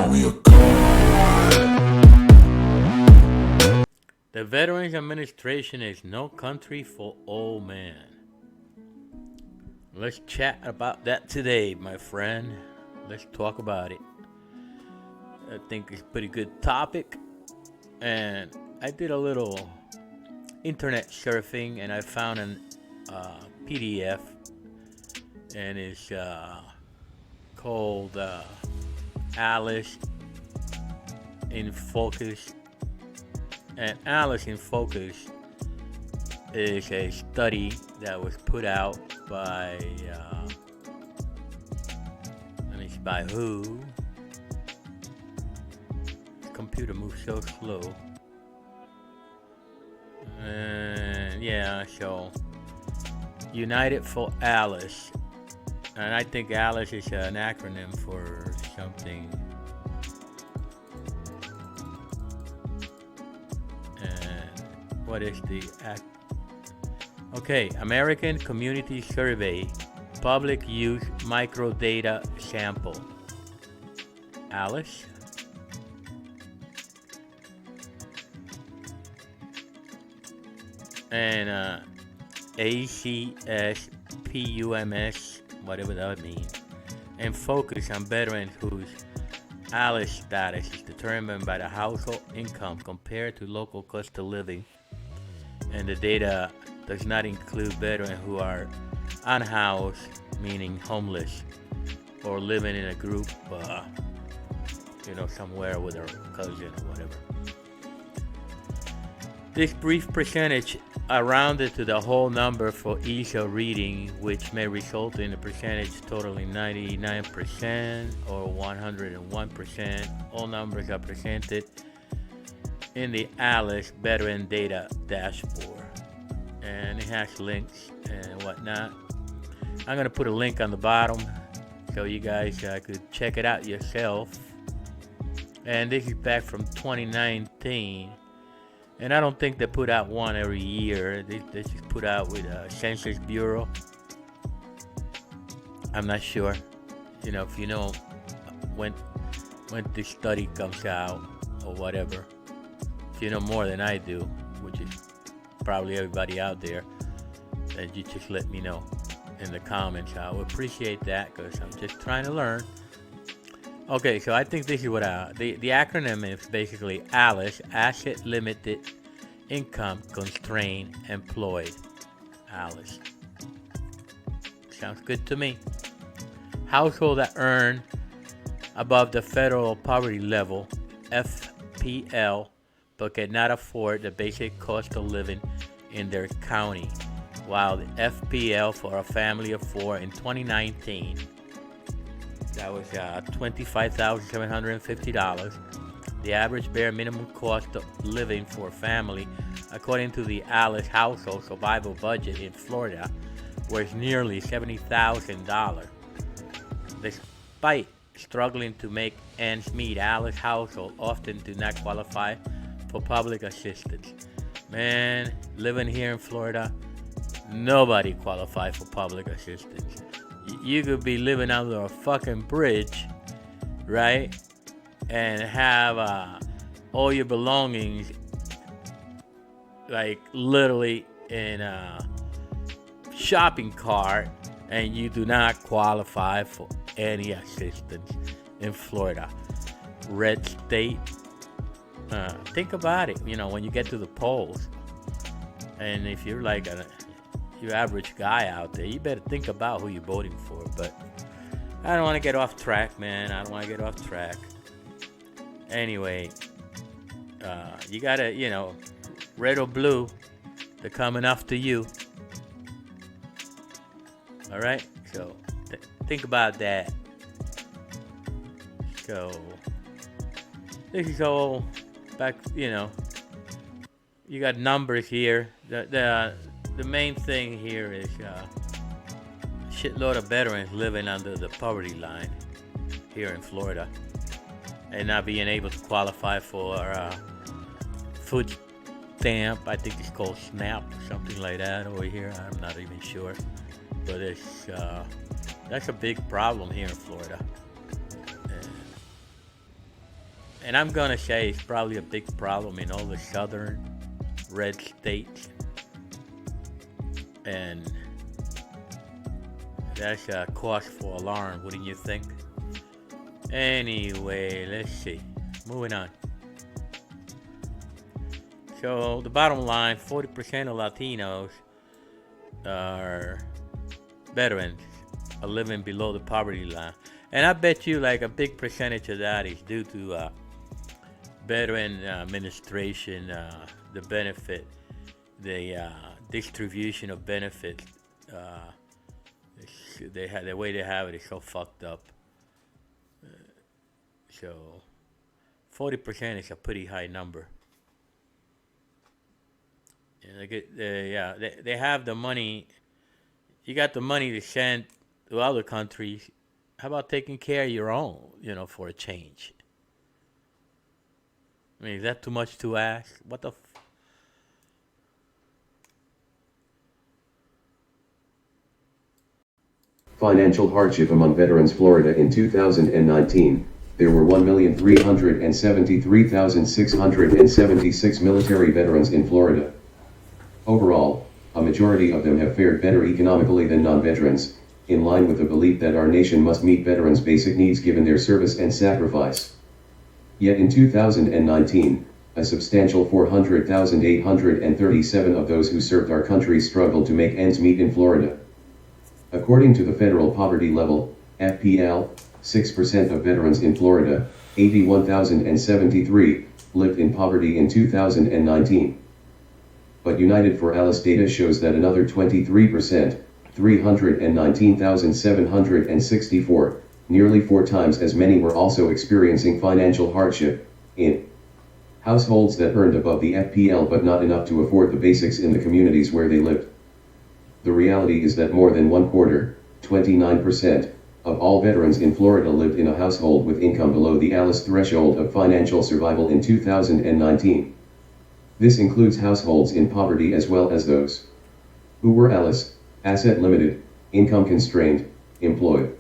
The Veterans Administration is no country for old men. Let's chat about that today, my friend. Let's talk about it. I think it's a pretty good topic. And I did a little internet surfing and I found an PDF, and it's called Alice in Focus. And Alice in Focus is a study that was put out by, and it's by who? The computer moves so slow. And yeah, so United for Alice. And I think Alice is an acronym for something. And what is the Okay, American Community Survey, Public Use Microdata Sample. Alice? And ACSPUMS, whatever that means, and focus on veterans whose ALICE status is determined by the household income compared to local cost of living, and the data does not include veterans who are unhoused, meaning homeless, or living in a group, somewhere with their cousin or whatever. This brief percentage are rounded to the whole number for ease of reading, which may result in a percentage totaling 99% or 101%. All numbers are presented in the ALICE Veteran Data Dashboard, and it has links and whatnot. I'm going to put a link on the bottom so you guys could check it out yourself. And this is back from 2019. And I don't think they put out one every year. They just put out with Census Bureau. I'm not sure. If you know when this study comes out or whatever. If you know more than I do, which is probably everybody out there, then you just let me know in the comments. I would appreciate that because I'm just trying to learn. Okay, so I think this is what the acronym is basically ALICE, Asset Limited Income Constrained Employed. ALICE. Sounds good to me. Household that earn above the federal poverty level, FPL, but cannot afford the basic cost of living in their county, while the FPL for a family of four in 2019, that was $25,750. The average bare minimum cost of living for a family, according to the ALICE Household Survival Budget in Florida, was nearly $70,000. Despite struggling to make ends meet, ALICE households often do not qualify for public assistance. Man, living here in Florida, nobody qualifies for public assistance. You could be living under a fucking bridge, right? And have all your belongings, like literally in a shopping cart, and you do not qualify for any assistance in Florida. Red state. Think about it. When you get to the polls, and if you're like your average guy out there, you better think about who you're voting for. But I don't want to get off track, man. I don't want to get off track. Anyway, you gotta, red or blue, they're coming after you. All right, so think about that. So this is all back. You got numbers here. The main thing here is shitload of veterans living under the poverty line here in Florida and not being able to qualify for food stamp. I think it's called SNAP or something like that over here. I'm not even sure, but that's a big problem here in Florida. and I'm gonna say it's probably a big problem in all the southern red states, and that's a cause for alarm, wouldn't you think? Anyway, let's see. Moving on. So the bottom line, 40% of Latinos are veterans, are living below the poverty line. And I bet you like a big percentage of that is due to veteran administration, the benefit, the distribution of benefits. Uh, the way they have it is so fucked up. So 40% is a pretty high number. And they have the money. You got the money to send to other countries. How about taking care of your own, for a change? I mean, is that too much to ask? What the Financial hardship among veterans Florida in 2019, there were 1,373,676 military veterans in Florida. Overall, a majority of them have fared better economically than non-veterans, in line with the belief that our nation must meet veterans' basic needs given their service and sacrifice. Yet in 2019, a substantial 400,837 of those who served our country struggled to make ends meet in Florida. According to the federal poverty level, FPL, 6% of veterans in Florida, 81,073, lived in poverty in 2019. But United for Alice data shows that another 23%, 319,764, nearly 4 times as many were also experiencing financial hardship, in households that earned above the FPL but not enough to afford the basics in the communities where they lived. The reality is that more than 1/4, 29%, of all veterans in Florida lived in a household with income below the ALICE threshold of financial survival in 2019. This includes households in poverty as well as those who were ALICE, asset limited, income constrained, employed.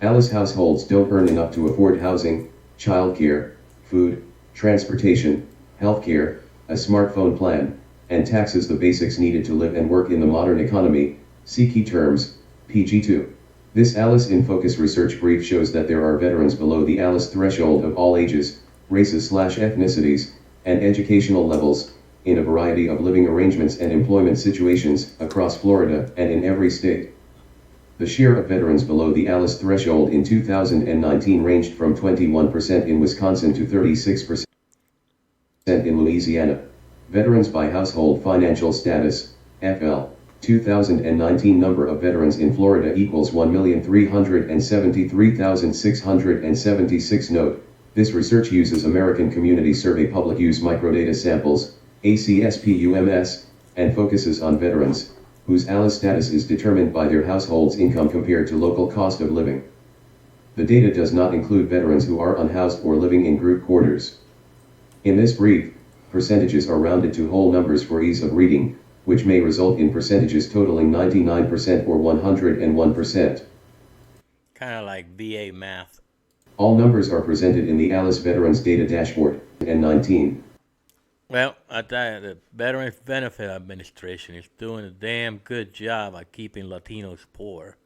ALICE households don't earn enough to afford housing, childcare, food, transportation, healthcare, a smartphone plan, and taxes, the basics needed to live and work in the modern economy. See key terms, PG2. This ALICE in Focus research brief shows that there are veterans below the ALICE threshold of all ages, races/ethnicities, and educational levels, in a variety of living arrangements and employment situations across Florida and in every state. The share of veterans below the ALICE threshold in 2019 ranged from 21% in Wisconsin to 36% in Louisiana. Veterans by household financial status, FL, 2019 number of veterans in Florida equals 1,373,676. Note, this research uses American Community Survey public use microdata samples, ACSPUMS, and focuses on veterans, whose ALICE status is determined by their household's income compared to local cost of living. The data does not include veterans who are unhoused or living in group quarters. In this brief, percentages are rounded to whole numbers for ease of reading, which may result in percentages totaling 99% or 101%. kind of like VA math? All numbers are presented in the ALICE Veterans Data Dashboard, N19. Well, I tell you, the Veterans Benefit Administration is doing a damn good job at keeping Latinos poor.